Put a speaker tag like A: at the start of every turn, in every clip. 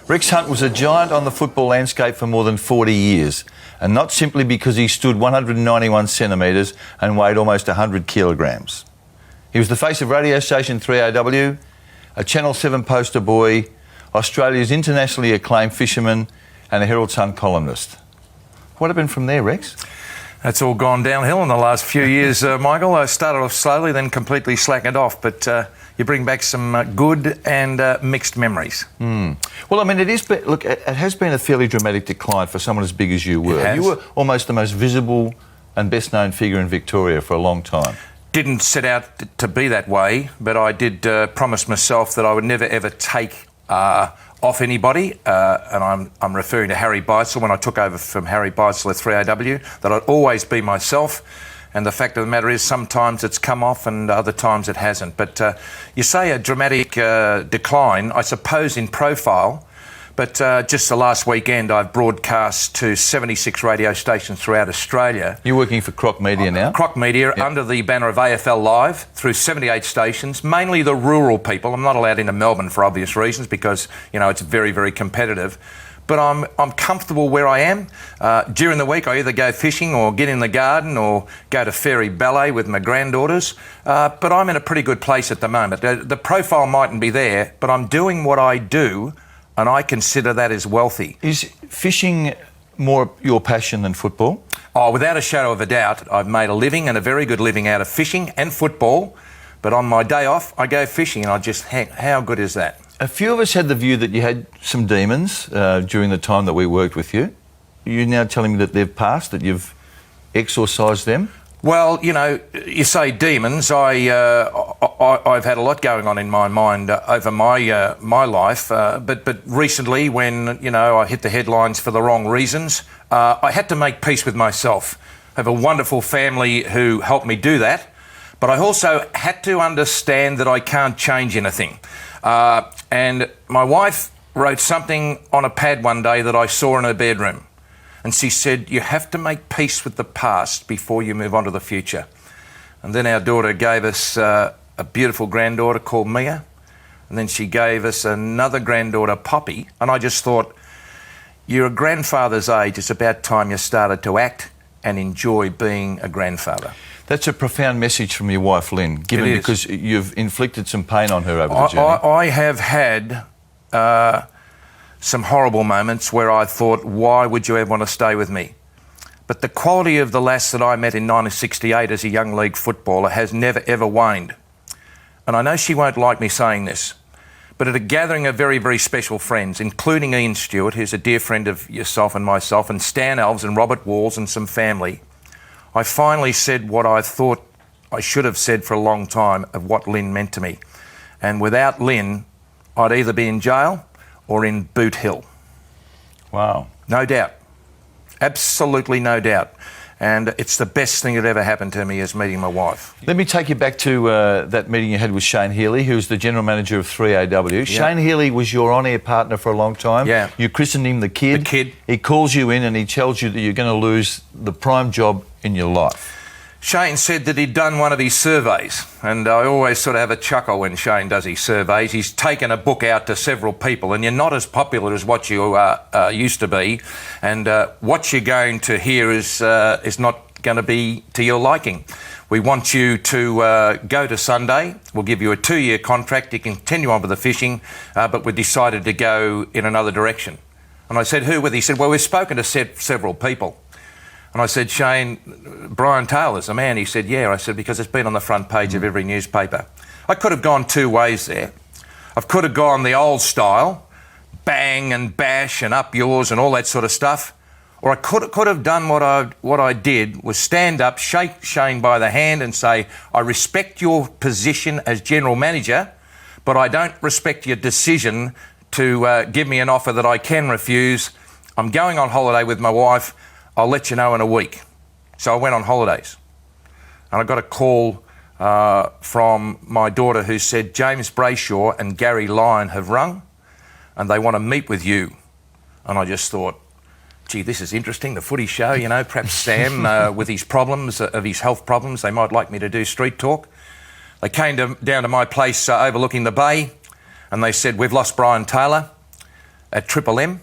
A: Rex Hunt was a giant on the football landscape for more than 40 years, and not simply because he stood 191 centimetres and weighed almost 100 kilograms. He was the face of radio station 3AW, a Channel 7 poster boy, Australia's internationally acclaimed fisherman and a Herald Sun columnist. What happened from there, Rex?
B: That's all gone downhill in the last few years, Michael. I started off slowly, then completely slackened off, but you bring back some good and mixed memories.
A: Well, I mean, it has been a fairly dramatic decline for someone as big as you were. You were almost the most visible and best-known figure in Victoria for a long time.
B: Didn't set out to be that way, but I did promise myself that I would never, ever take off anybody, and I'm referring to Harry Beitzel when I took over from Harry Beitzel at 3AW, that I'd always be myself. And the fact of the matter is sometimes it's come off and other times it hasn't. But you say a dramatic decline, I suppose in profile, but just the last weekend I've broadcast to 76 radio stations throughout Australia.
A: You're working for Croc Media now?
B: Croc Media, yep. Under the banner of AFL Live, through 78 stations, mainly the rural people. I'm not allowed into Melbourne for obvious reasons because, you know, it's very, very competitive. But I'm comfortable where I am. During the week I either go fishing or get in the garden or go to fairy ballet with my granddaughters. But I'm in a pretty good place at the moment. The profile mightn't be there, but I'm doing what I do and I consider that as wealthy.
A: Is fishing more your passion than football?
B: Oh, without a shadow of a doubt. I've made a living and a very good living out of fishing and football. But on my day off, I go fishing and I just, how good is that?
A: A few of us had the view that you had some demons during the time that we worked with you. You're now telling me that they've passed, that you've exorcised them?
B: Well, you know, you say demons. I've had a lot going on in my mind over my life. But recently, when I hit the headlines for the wrong reasons, I had to make peace with myself. I have a wonderful family who helped me do that. But I also had to understand that I can't change anything. And my wife wrote something on a pad one day that I saw in her bedroom. And she said, you have to make peace with the past before you move on to the future. And then our daughter gave us a beautiful granddaughter called Mia. And then she gave us another granddaughter, Poppy. And I just thought, you're a grandfather's age. It's about time you started to act and enjoy being a grandfather.
A: That's a profound message from your wife, Lynn, given because you've inflicted some pain on her over the journey.
B: I have had some horrible moments where I thought, why would you ever want to stay with me? But the quality of the lass that I met in 1968 as a young league footballer has never, ever waned. And I know she won't like me saying this, but at a gathering of very, very special friends, including Ian Stewart, who's a dear friend of yourself and myself, and Stan Alves and Robert Walls and some family, I finally said what I thought I should have said for a long time of what Lynn meant to me. And without Lynn, I'd either be in jail or in Boot Hill.
A: Wow.
B: No doubt. Absolutely no doubt. And it's the best thing that ever happened to me is meeting my wife.
A: Let me take you back to that meeting you had with Shane Healy, who's the general manager of 3AW. Yeah. Shane Healy was your on-air partner for a long time.
B: Yeah.
A: You christened him the Kid.
B: The Kid.
A: He calls you in and he tells you that you're going to lose the prime job in your life.
B: Shane said that he'd done one of his surveys, and I always sort of have a chuckle when Shane does his surveys. He's taken a book out to several people, and you're not as popular as what you used to be, and what you're going to hear is not going to be to your liking. We want you to go to Sunday. We'll give you a 2-year contract. You can continue on with the fishing, but we decided to go in another direction. And I said, who with? He said, well, we've spoken to several people. And I said, Shane, Brian Taylor's the man. He said, yeah. I said, because it's been on the front page of every newspaper. I could have gone two ways there. I could have gone the old style, bang and bash and up yours and all that sort of stuff. Or I could have done what I did was stand up, shake Shane by the hand and say, I respect your position as general manager, but I don't respect your decision to give me an offer that I can refuse. I'm going on holiday with my wife. I'll let you know in a week. So I went on holidays. And I got a call from my daughter who said, James Brayshaw and Gary Lyon have rung and they want to meet with you. And I just thought, gee, this is interesting, the footy show, you know, perhaps Sam with his problems, of his health problems, they might like me to do street talk. They came down to my place overlooking the bay and they said, we've lost Brian Taylor. at Triple M.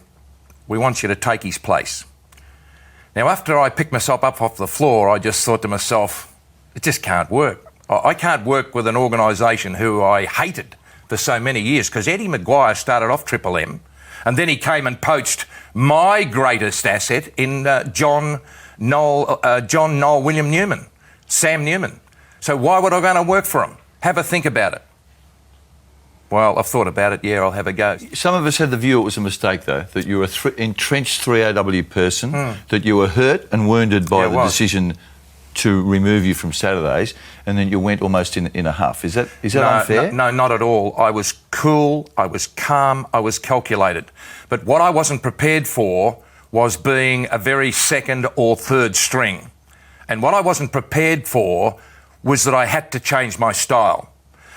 B: We want you to take his place. Now, after I picked myself up off the floor, I just thought to myself, it just can't work. I can't work with an organisation who I hated for so many years, because Eddie Maguire started off Triple M, and then he came and poached my greatest asset in John Noel William Newman, Sam Newman. So why would I go and work for him? Have a think about it. Well, I've thought about it. Yeah, I'll have a go.
A: Some of us had the view it was a mistake, though, that you were an entrenched 3AW person, that you were hurt and wounded by the decision to remove you from Saturdays, and then you went almost in a huff. Is that unfair?
B: No, not at all. I was cool, I was calm, I was calculated. But what I wasn't prepared for was being a very second or third string. And what I wasn't prepared for was that I had to change my style.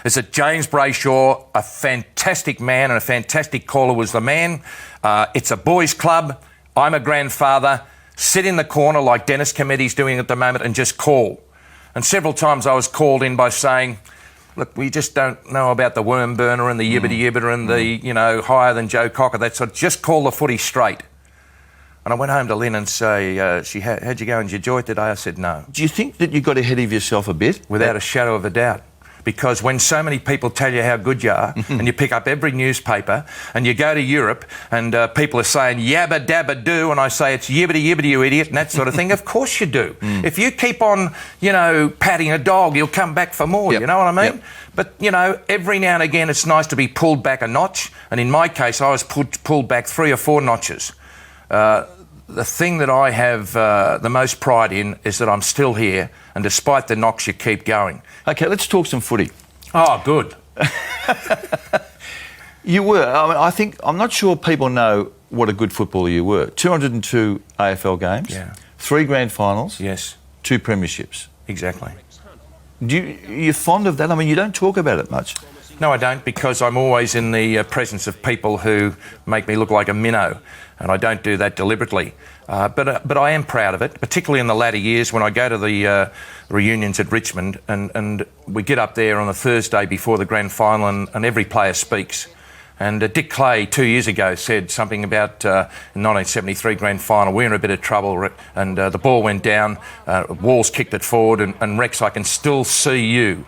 B: Is that James Brayshaw, a fantastic man and a fantastic caller, was the man. It's a boys' club. I'm a grandfather. Sit in the corner like Dennis Cometti's doing at the moment and just call. And several times I was called in by saying, look, we just don't know about the worm burner and the yibbity-yibber and the, higher than Joe Cocker. That sort of, just call the footy straight. And I went home to Lynn and say, how'd you go and did you enjoy it today? I said, no.
A: Do you think that you got ahead of yourself a bit?
B: Without a shadow of a doubt. Because when so many people tell you how good you are and you pick up every newspaper and you go to Europe and people are saying yabba dabba do, and I say it's yibbity yibbity you idiot and that sort of thing, of course you do. If you keep on, patting a dog, you'll come back for more, you know what I mean? But, every now and again it's nice to be pulled back a notch, and in my case I was pulled back 3 or 4 notches. The thing that I have the most pride in is that I'm still here, and despite the knocks, you keep going.
A: OK, let's talk some footy.
B: Oh, good.
A: You were. I'm not sure people know what a good footballer you were. 202 AFL games, 3 grand finals, 2 premierships.
B: Exactly.
A: You're fond of that? I mean, you don't talk about it much.
B: No, I don't, because I'm always in the presence of people who make me look like a minnow, and I don't do that deliberately. But I am proud of it, particularly in the latter years when I go to the reunions at Richmond and we get up there on the Thursday before the grand final and every player speaks. And Dick Clay 2 years ago said something about 1973 grand final, we're in a bit of trouble, and the ball went down, Walls kicked it forward, and Rex, I can still see you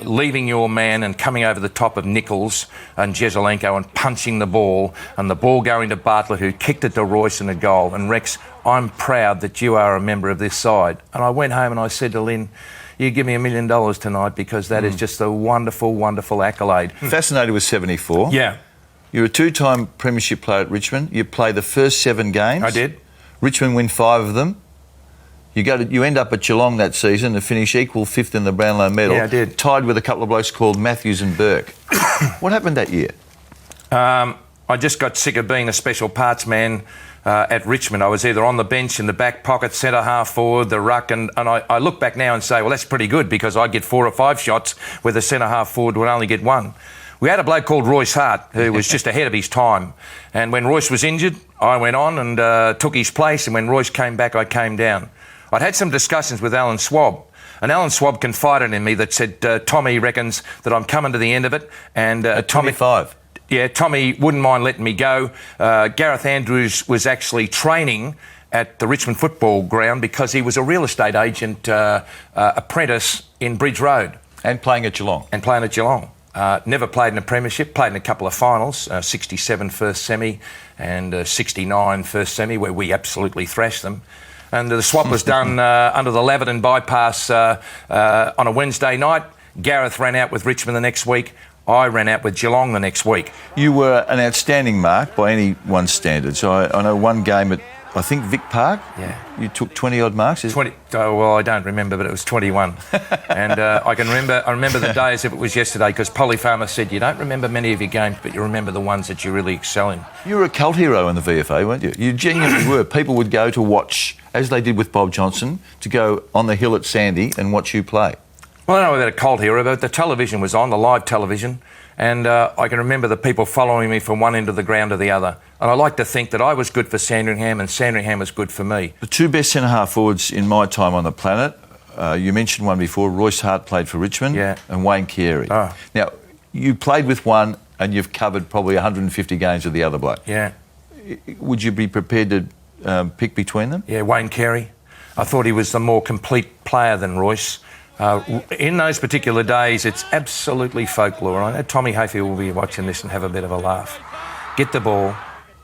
B: leaving your man and coming over the top of Nichols and Jesaulenko and punching the ball, and the ball going to Bartlett, who kicked it to Royce in a goal. And Rex, I'm proud that you are a member of this side. And I went home and I said to Lynn, you give me $1 million tonight, because that is just a wonderful, wonderful accolade.
A: Fascinated with 74.
B: Yeah.
A: You're a 2-time premiership player at Richmond. You played the first 7 games.
B: I did. Richmond
A: win 5 of them. You end up at Geelong that season and finish equal 5th in the Brownlow medal.
B: Yeah, I did.
A: Tied with a couple of blokes called Matthews and Burke. What happened that year?
B: I just got sick of being a special parts man at Richmond. I was either on the bench, in the back pocket, centre half forward, the ruck, and I look back now and say, well, that's pretty good, because I'd get 4 or 5 shots where the centre half forward would only get 1. We had a bloke called Royce Hart who was just ahead of his time, and when Royce was injured, I went on and took his place, and when Royce came back, I came down. I'd had some discussions with Alan Swab, and Alan Swab confided in me that said, Tommy reckons that I'm coming to the end of it, and
A: at 25.
B: Yeah, Tommy wouldn't mind letting me go. Gareth Andrews was actually training at the Richmond football ground because he was a real estate agent apprentice in Bridge Road.
A: And playing at Geelong.
B: Never played in a premiership, played in a couple of finals, 67 first semi and 69 first semi, where we absolutely thrashed them. And the swap was done under the Laverton bypass on a Wednesday night. Gareth ran out with Richmond the next week. I ran out with Geelong the next week.
A: You were an outstanding mark by anyone's standards. I know one game at, I think, Vic Park.
B: Yeah.
A: You took 20-odd marks.
B: 20. Oh, well, I don't remember, but it was 21. And I remember the day as if it was yesterday, because Polly Farmer said, you don't remember many of your games, but you remember the ones that you really excel in.
A: You were a cult hero in the VFA, weren't you? You genuinely were. People would go to watch, as they did with Bob Johnson, to go on the hill at Sandy and watch you play.
B: Well, I don't know about a cult hero, but the television was on, the live television, and I can remember the people following me from one end of the ground to the other. And I like to think that I was good for Sandringham and Sandringham was good for me.
A: The 2 best centre-half forwards in my time on the planet, you mentioned one before, Royce Hart played for Richmond, and Wayne Carey.
B: Oh.
A: Now, you played with one and you've covered probably 150 games of the other bloke.
B: Yeah.
A: Would you be prepared to pick between them?
B: Yeah, Wayne Carey. I thought he was the more complete player than Royce. In those particular days, it's absolutely folklore. I know Tommy Hayfield will be watching this and have a bit of a laugh. Get the ball,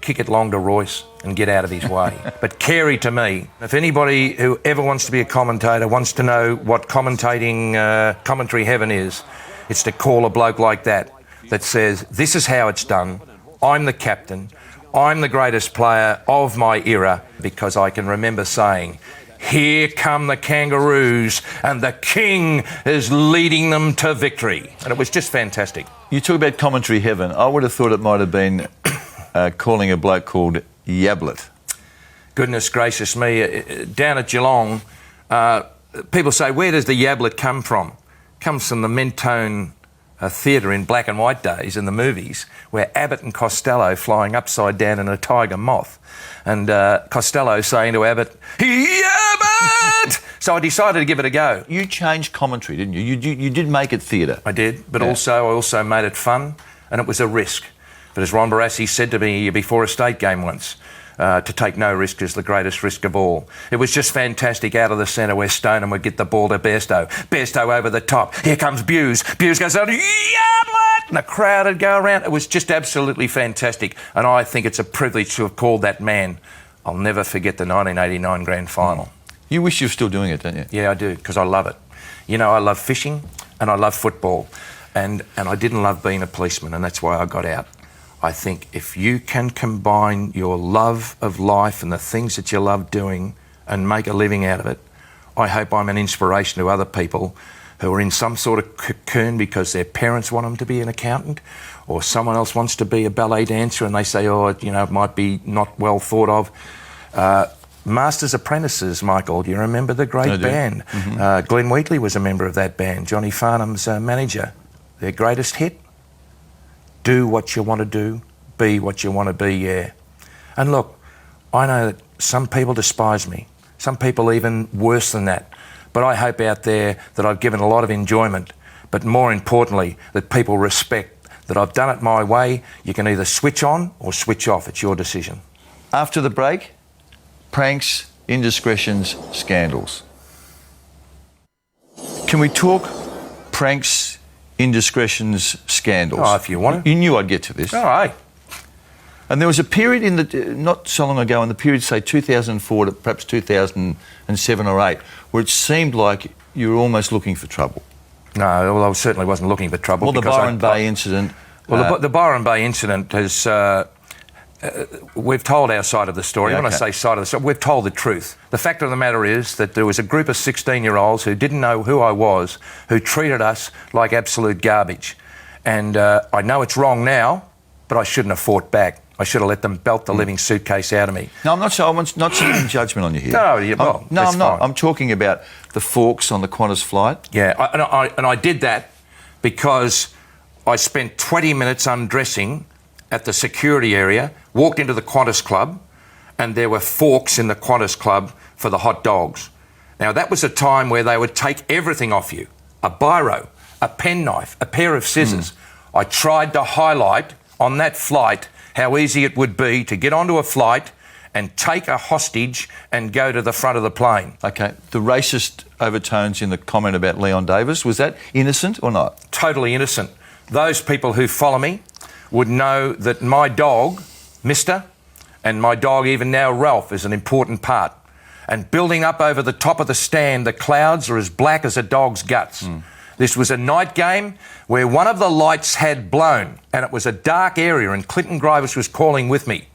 B: kick it long to Royce and get out of his way. But Carey, to me, if anybody who ever wants to be a commentator wants to know what commentary heaven is, it's to call a bloke like that says, this is how it's done, I'm the captain, I'm the greatest player of my era, because I can remember saying, here come the Kangaroos and the king is leading them to victory. And it was just fantastic.
A: You talk about commentary heaven. I would have thought it might have been calling a bloke called Yablet.
B: Goodness gracious me. Down at Geelong, people say, where does the Yablet come from? It comes from the Mentone theatre in black and white days in the movies, where Abbott and Costello flying upside down in a tiger moth. And Costello saying to Abbott, Abbott! So I decided to give it a go.
A: You changed commentary, didn't you? You did make it theatre.
B: I did, but I also made it fun, and it was a risk. But as Ron Barassi said to me before a state game once, to take no risk is the greatest risk of all. It was just fantastic out of the centre where Stoneham would get the ball to Bairstow. Bairstow over the top. Here comes Buse. Buse goes out, Yablet! And the crowd would go around. It was just absolutely fantastic. And I think it's a privilege to have called that man. I'll never forget the 1989 grand final.
A: You wish you were still doing it, don't you?
B: Yeah, I do, because I love it. You know, I love fishing and I love football. And I didn't love being a policeman, and that's why I got out. I think if you can combine your love of life and the things that you love doing and make a living out of it, I hope I'm an inspiration to other people who are in some sort of cocoon because their parents want them to be an accountant, or someone else wants to be a ballet dancer and they say, oh, you know, it might be not well thought of. Masters Apprentices, Michael, do you remember the great band? Mm-hmm. Glenn Wheatley was a member of that band, Johnny Farnham's manager. Their greatest hit? Do what you want to do, be what you want to be, yeah. And look, I know that some people despise me, some people even worse than that, but I hope out there that I've given a lot of enjoyment, but more importantly, that people respect that I've done it my way. You can either switch on or switch off, it's your decision.
A: After the break, pranks, indiscretions, scandals. Can we talk pranks, indiscretions, scandals?
B: Oh, if you want to.
A: You knew I'd get to this.
B: All right.
A: And there was a period not so long ago, in the period, say, 2004 to perhaps 2007 or 8, where it seemed like you were almost looking for trouble.
B: No, well, I certainly wasn't looking for trouble.
A: Well, the Byron Bay incident...
B: Well, the Byron Bay incident has... we've told our side of the story.
A: Yeah,
B: When I say side of the story, we've told the truth. The fact of the matter is that there was a group of 16-year-olds who didn't know who I was, who treated us like absolute garbage. And I know it's wrong now, but I shouldn't have fought back. I should have let them belt the living suitcase out of me.
A: No, I'm not sure. I'm not sitting judgment on you here.
B: No,
A: I'm not. I'm talking about the forks on the Qantas flight.
B: Yeah, and I did that because I spent 20 minutes undressing at the security area, walked into the Qantas Club, and there were forks in the Qantas Club for the hot dogs. Now, that was a time where they would take everything off you. A biro, a penknife, a pair of scissors. I tried to highlight on that flight how easy it would be to get onto a flight and take a hostage and go to the front of the plane.
A: OK. The racist overtones in the comment about Leon Davis, was that innocent or not?
B: Totally innocent. Those people who follow me would know that my dog, Mister, and my dog even now, Ralph, is an important part. And building up over the top of the stand, the clouds are as black as a dog's guts. This was a night game where one of the lights had blown and it was a dark area, and Clinton Grievous was calling with me.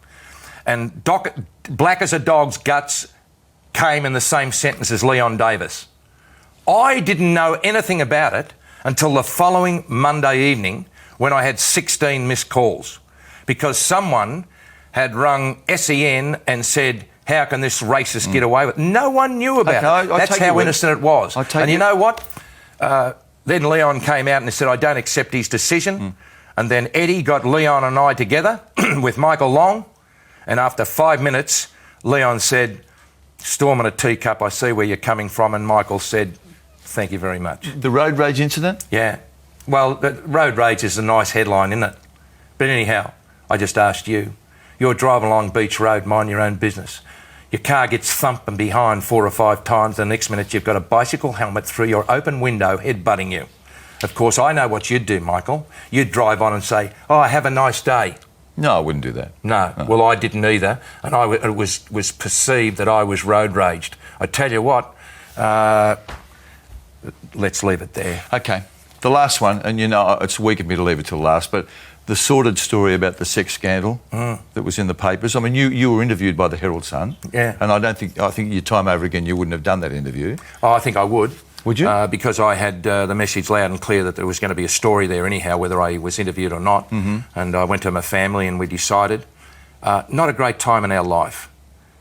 B: And black as a dog's guts came in the same sentence as Leon Davis. I didn't know anything about it until the following Monday evening when I had 16 missed calls because someone had rung SEN and said, how can this racist get away with it? No one knew about it. That's how innocent it was. And you know what? Then Leon came out and said, I don't accept his decision. And then Eddie got Leon and I together with Michael Long. And after 5 minutes, Leon said, storm in a teacup, I see where you're coming from. And Michael said, thank you very much.
A: The road rage incident?
B: Yeah. Well, the road rage is a nice headline, isn't it? But anyhow, I just asked you. You're driving along Beach Road, mind your own business. Your car gets thumped from behind 4 or 5 times. The next minute you've got a bicycle helmet through your open window headbutting you. Of course, I know what you'd do, Michael. You'd drive on and say, "Oh, have a nice day."
A: No, I wouldn't do that.
B: No. Well, I didn't either. And it was perceived that I was road raged. I tell you what, let's leave it there.
A: Okay. The last one, and you know, it's weak of me to leave it till last, but the sordid story about the sex scandal that was in the papers. I mean, you were interviewed by the Herald Sun.
B: Yeah.
A: And I think your time over again, you wouldn't have done that interview.
B: Oh, I think I would.
A: Would you?
B: Because I had the message loud and clear that there was going to be a story there anyhow, whether I was interviewed or not. And I went to my family and we decided. Not a great time in our life,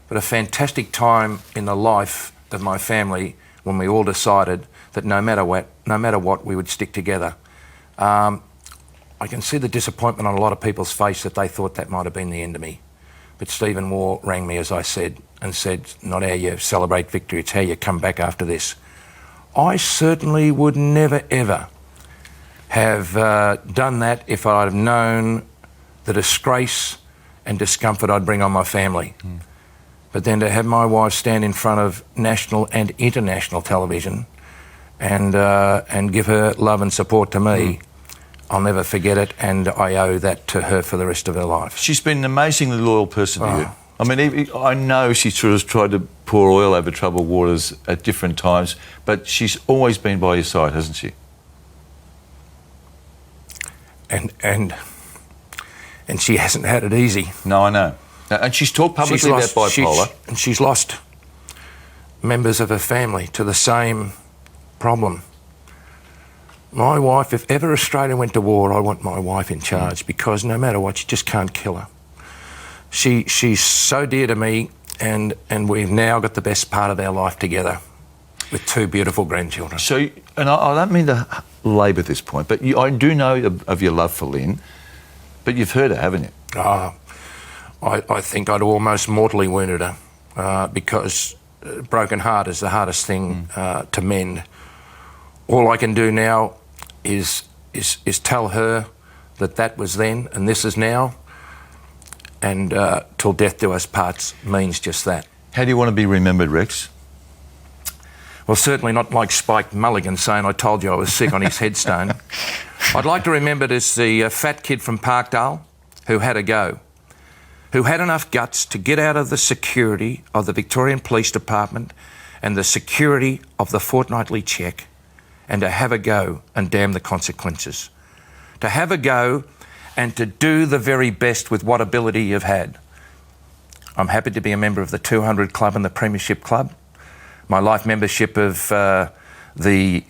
B: but a fantastic time in the life of my family when we all decided that no matter what, we would stick together. I can see the disappointment on a lot of people's face that they thought that might have been the end of me. But Stephen Waugh rang me, as I said, and said, "Not how you celebrate victory, it's how you come back after this." I certainly would never, ever have done that if I'd have known the disgrace and discomfort I'd bring on my family. But then to have my wife stand in front of national and international television and give her love and support to me, I'll never forget it, and I owe that to her for the rest of her life.
A: She's been an amazingly loyal person to you. I mean, I know she sort of tried to pour oil over troubled waters at different times, but she's always been by your side, hasn't she?
B: And she hasn't had it easy.
A: No, I know. And she's talked publicly about bipolar.
B: She's lost members of her family to the same problem. My wife, if ever Australia went to war, I want my wife in charge because no matter what, you just can't kill her. She's so dear to me, and we've now got the best part of our life together with 2 beautiful grandchildren.
A: So, and I don't mean to labour this point, but I do know of your love for Lynn, but you've heard her, haven't you?
B: I think I'd almost mortally wounded her because a broken heart is the hardest thing to mend. All I can do now is tell her that was then and this is now, and till death do us parts means just that.
A: How do you want to be remembered, Rex?
B: Well, certainly not like Spike Mulligan saying I told you I was sick on his headstone. I'd like to remember it as the fat kid from Parkdale who had a go, who had enough guts to get out of the security of the Victorian Police Department and the security of the fortnightly check, and to have a go and damn the consequences. To have a go and to do the very best with what ability you've had. I'm happy to be a member of the 200 Club and the Premiership Club. My life membership of the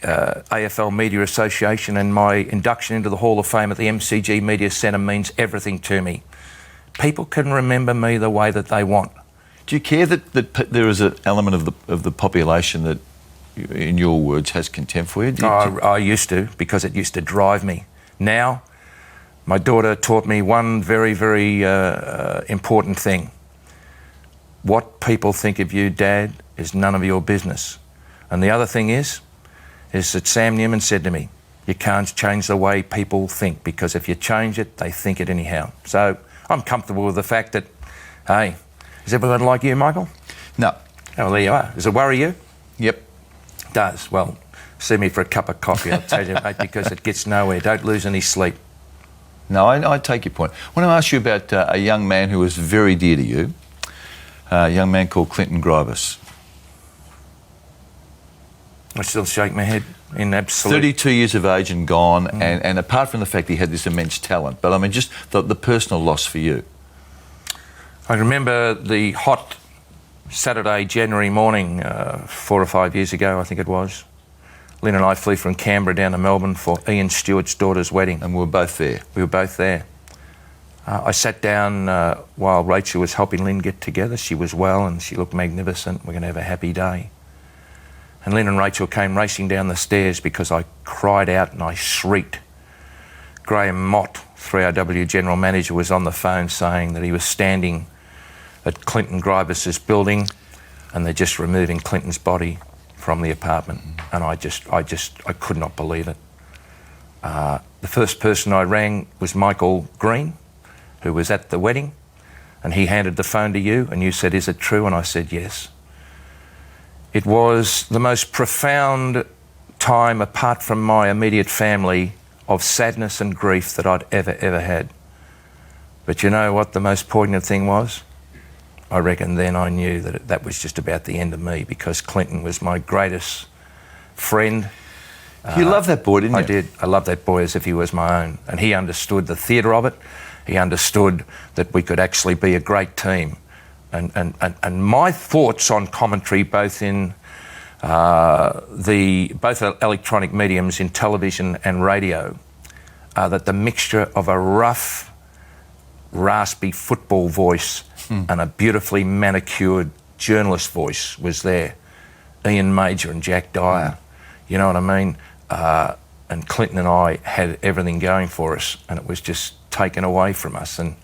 B: AFL Media Association and my induction into the Hall of Fame at the MCG Media Centre means everything to me. People can remember me the way that they want.
A: Do you care that there is an element of the population that, in your words, has contempt for you?
B: I used to, because it used to drive me. Now, my daughter taught me one very, very important thing. What people think of you, Dad, is none of your business. And the other thing is that Sam Newman said to me, you can't change the way people think, because if you change it, they think it anyhow. So I'm comfortable with the fact that, hey, is everyone like you, Michael?
A: No.
B: Oh, well, there you are. Does it worry you?
A: Yep.
B: Does. Well, see me for a cup of coffee, I'll tell you, mate, because it gets nowhere. Don't lose any sleep.
A: No, I take your point. I want to ask you about a young man who was very dear to you, a young man called Clinton Grievous.
B: I still shake my head in absolute...
A: 32 years of age and gone, and apart from the fact he had this immense talent, but I mean just the personal loss for you.
B: I remember the hot Saturday, January morning, 4 or 5 years ago, I think it was. Lynn and I flew from Canberra down to Melbourne for Ian Stewart's daughter's wedding.
A: And we were both there.
B: We were both there. I sat down while Rachel was helping Lynn get together. She was well and she looked magnificent. We're going to have a happy day. And Lynn and Rachel came racing down the stairs because I cried out and I shrieked. Graham Mott, 3RW General Manager, was on the phone saying that he was standing at Clinton Grievous' building and they're just removing Clinton's body from the apartment. And I could not believe it. The first person I rang was Michael Green, who was at the wedding, and he handed the phone to you, and you said, "Is it true?" And I said, "Yes." It was the most profound time, apart from my immediate family, of sadness and grief that I'd ever had. But you know what the most poignant thing was? I reckon then I knew that that was just about the end of me, because Clinton was my greatest friend.
A: You loved that boy, didn't you?
B: I did. I loved that boy as if he was my own. And he understood the theatre of it. He understood that we could actually be a great team. And my thoughts on commentary, both in both electronic mediums, in television and radio, are that the mixture of a rough, raspy football voice and a beautifully manicured journalist voice was there. Ian Major and Jack Dyer, you know what I mean? And Clinton and I had everything going for us, and it was just taken away from us. And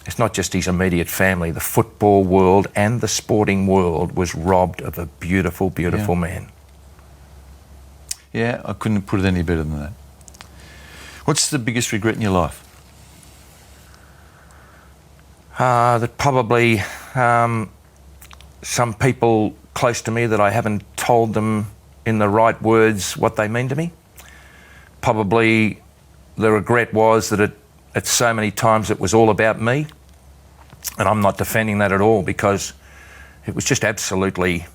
B: it's not just his immediate family. The football world and the sporting world was robbed of a beautiful, beautiful man.
A: Yeah, I couldn't put it any better than that. What's the biggest regret in your life?
B: That probably some people close to me, that I haven't told them in the right words what they mean to me. Probably the regret was that at so many times it was all about me, and I'm not defending that at all, because it was just absolutely,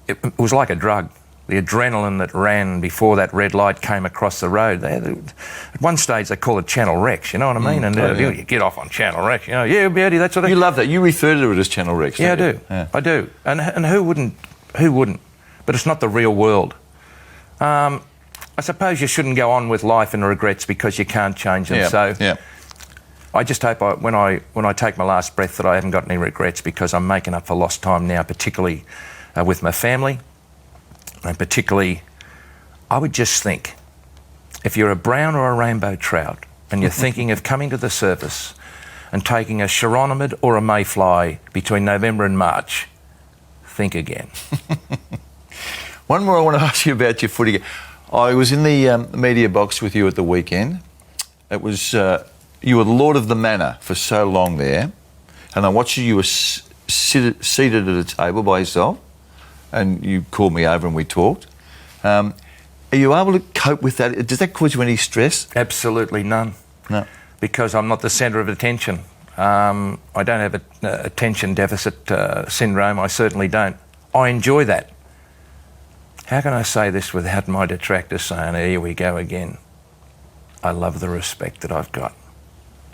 B: it was like a drug. The adrenaline that ran before that red light came across the road. At one stage they call it Channel Rex, you know what I mean? And you get off on Channel Rex, you know, yeah, beauty, that sort of thing.
A: You love that. You refer to it as Channel Rex,
B: yeah,
A: don't
B: I
A: you?
B: do.
A: Yeah.
B: I do. And who wouldn't? Who wouldn't? But it's not the real world. I suppose you shouldn't go on with life and regrets because you can't change them. I just hope when I take my last breath that I haven't got any regrets, because I'm making up for lost time now, particularly with my family. And particularly, I would just think, if you're a brown or a rainbow trout and you're thinking of coming to the surface and taking a chironomid or a mayfly between November and March, think again.
A: One more I want to ask you about your footy. I was in the media box with you at the weekend. It was you were Lord of the Manor for so long there, and I watched you. You were seated at a table by yourself, and you called me over and we talked. Are you able to cope with that? Does that cause you any stress?
B: Absolutely none.
A: No.
B: Because I'm not the centre of attention. I don't have attention deficit syndrome. I certainly don't. I enjoy that. How can I say this without my detractors saying, here we go again? I love the respect that I've got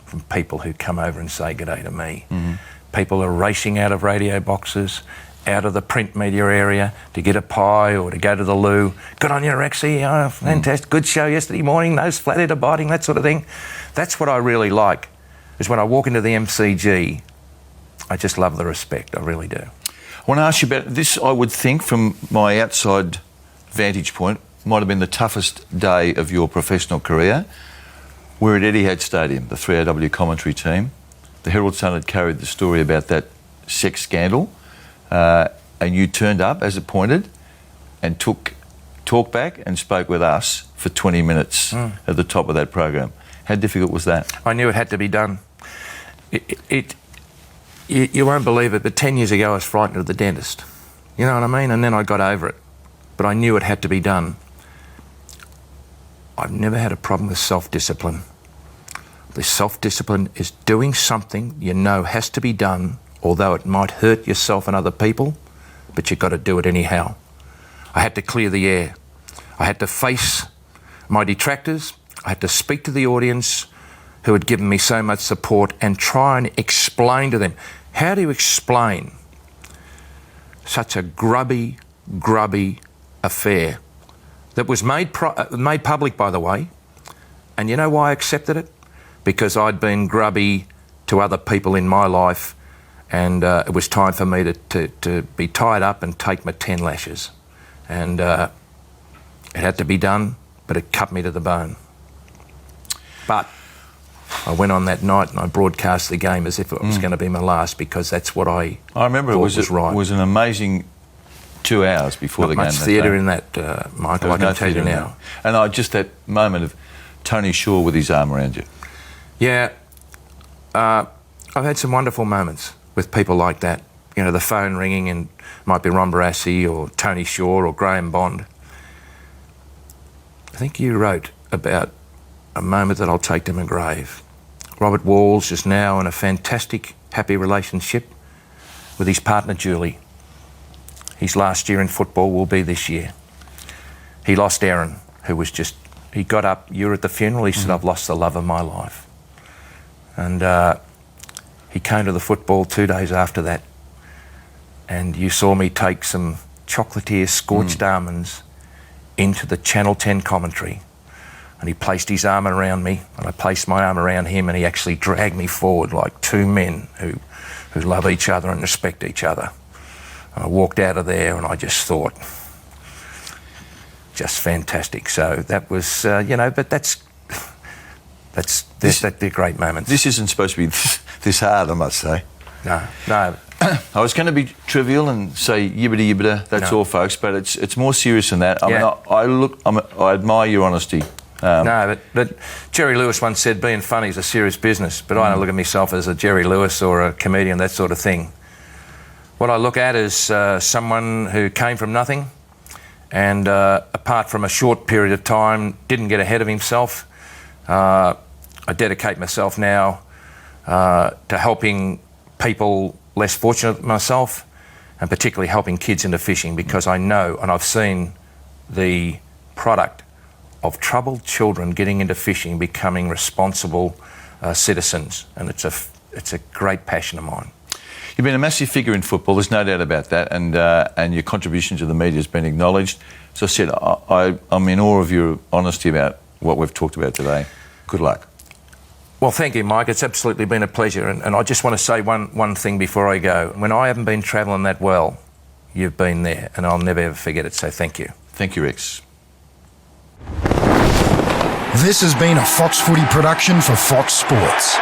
B: from people who come over and say good day to me. Mm-hmm. People are racing out of radio boxes, out of the print media area to get a pie or to go to the loo. Good on you, Rexy. Oh, fantastic. Good show yesterday morning. Nose flathead abiding, that sort of thing. That's what I really like, is when I walk into the MCG, I just love the respect. I really do.
A: I want to ask you about this. I would think, from my outside vantage point, might have been the toughest day of your professional career. We're at Etihad Stadium, the 3AW commentary team. The Herald Sun had carried the story about that sex scandal, and you turned up as appointed and took talkback and spoke with us for 20 minutes at the top of that program. How difficult was that?
B: I knew it had to be done. You won't believe it, but 10 years ago I was frightened of the dentist. You know what I mean? And then I got over it. But I knew it had to be done. I've never had a problem with self-discipline. The self-discipline is doing something you know has to be done, although it might hurt yourself and other people, but you've got to do it anyhow. I had to clear the air. I had to face my detractors. I had to speak to the audience who had given me so much support and try and explain to them. How do you explain such a grubby affair that was made public, by the way? And you know why I accepted it? Because I'd been grubby to other people in my life, and it was time for me to be tied up and take my 10 lashes. And it had to be done, but it cut me to the bone. But I went on that night and I broadcast the game as if it was going to be my last, because that's what I
A: remember
B: thought
A: it was
B: right.
A: It was an amazing 2 hours before the
B: Not
A: game.
B: much
A: that
B: theatre
A: day.
B: in that, Michael,
A: There
B: I
A: was
B: can
A: no
B: tell you
A: theatre in
B: now.
A: that. And just that moment of Tony Shaw with his arm around you.
B: Yeah, I've had some wonderful moments with people like that. You know, the phone ringing and it might be Ron Barassi or Tony Shaw or Graham Bond. I think you wrote about a moment that I'll take to my grave. Robert Walls is now in a fantastic, happy relationship with his partner Julie. His last year in football will be this year. He lost Aaron, who was just, he got up, you were at the funeral, he said, I've lost the love of my life. And he came to the football 2 days after that, and you saw me take some chocolatier scorched almonds into the Channel 10 commentary, and he placed his arm around me, and I placed my arm around him, and he actually dragged me forward like two men who love each other and respect each other. And I walked out of there, and I just thought, just fantastic. So that was, but they're great moments.
A: This isn't supposed to be this hard, I must say.
B: No.
A: I was going to be trivial and say yibbity yibbida, that's all, folks, but it's more serious than that. I mean, I admire your honesty.
B: No, but Jerry Lewis once said being funny is a serious business, but I don't look at myself as a Jerry Lewis or a comedian, that sort of thing. What I look at is someone who came from nothing and apart from a short period of time didn't get ahead of himself. I dedicate myself now to helping people less fortunate than myself, and particularly helping kids into fishing, because I know and I've seen the product of troubled children getting into fishing, becoming responsible citizens, and it's a great passion of mine.
A: You've been a massive figure in football, there's no doubt about that, and your contribution to the media has been acknowledged. As I said, I'm in awe of your honesty about what we've talked about today. Good luck.
B: Well, thank you, Mike. It's absolutely been a pleasure. And I just want to say one thing before I go. When I haven't been travelling that well, you've been there, and I'll never ever forget it. So thank you.
A: Thank you, Rex.
C: This has been a Fox Footy production for Fox Sports.